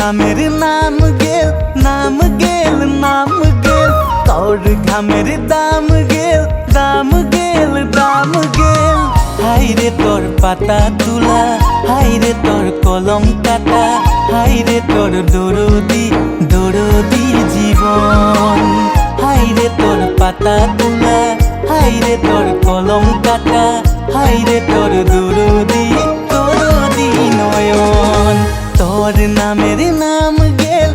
ঘামের নাম গেল নাম গেল নাম গেল, তোর ঘামের দাম গেল দাম গেল দাম গেল। হাইরে তোর পাতা তুলা, হাইরে তোর কলম কাটা, হাইরে তোর দরদি দরদি জীবন। হাইরে তোর পাতা তুলা, হাইরে তোর কলম কাটা, হাইরে তোর দরদি দরদি নয়ন। তোর নামের নাম গেল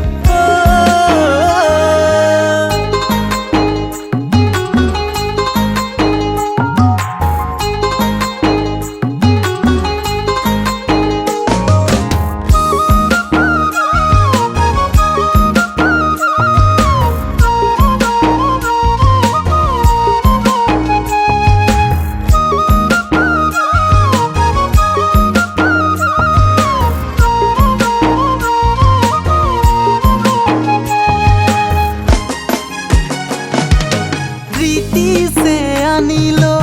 से आनिलो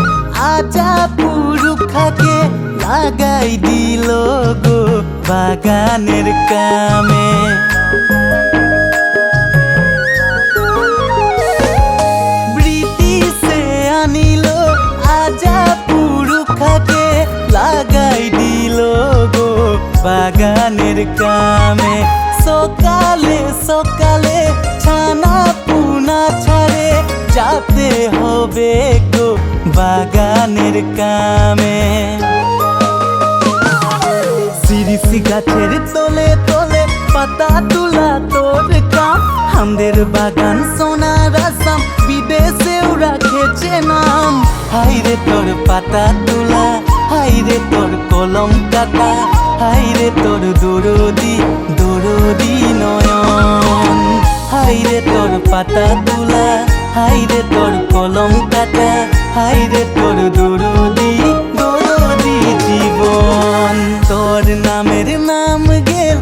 आजा पुरुखाके लागाई दिलो गो बागानेर कामे। ब्रिटिशे आनिलो आजा पुरुखाके लागाई दिलो गो बागानेर कामे। सकाले सकाले छाना पुना छाड़े जाते होबे गो बागानेर कामे। सिरिसी गाछेर तले तले पाता तुला तोर काम, आमदेर बागान सोनार आसाम विदेशेও राखेছে नाम। हाइरे तोर पाता तुला, हाइरे तोर कलम काटा, हाइरे तोर दरदी दरदी नयन। हाइरे तोर पाता तुला, हाइरे तोर कलम काटा, हाइरे तोर दरदी दरदी जीवन। तोर नामेर नाम गेल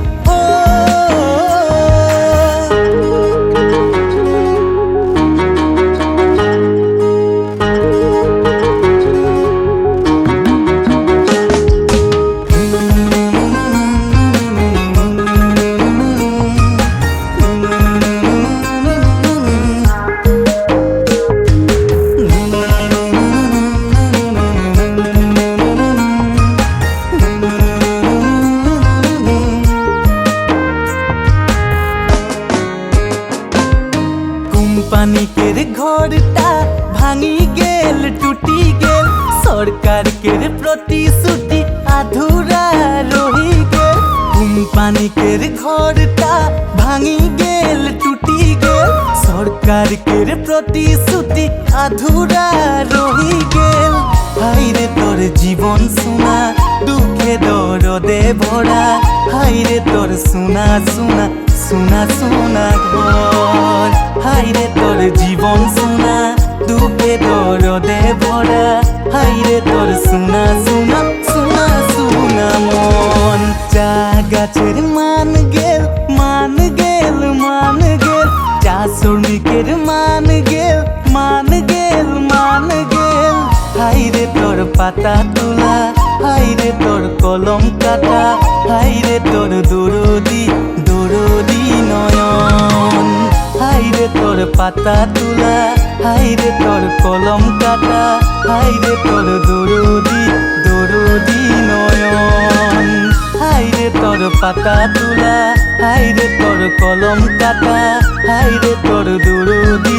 पानिकेर घरटा भांगी गेल टूटी गेल, सरकार केर प्रतिश्रुति अधूरा रही गेल। पानिकेर घरटा भांगी गेल टूटी गेल, सरकार केर प्रतिश्रुति अधूरा रही गेल। हाइरे तोर जीवन सुना दुखे दरदे भरा, हाइरे तोर सुना सुना सुना सुना घर। हाइरे तोर जीवन सुना दुखे दरदे भरा, हाइरे तोर सुना सुना सुना सुना मन। चा गाछेर मान गेल मान गेल मान गेल, चा श्रमिकेर मान गेल मान गेल मान गेल। हाइरे तोर पाता तुला, हाइरे तोर कलम काटा, हाइरे तोर दरदी दरदी नयन। हाइरे तोर पाता तुला, हाइरे तोर कलम काटा, हाइरे तोर दरदी दरदी नयन। हाइरे तोर पाता तुला, हाइरे तोर कलम काटा, हाइरे तोर दरदी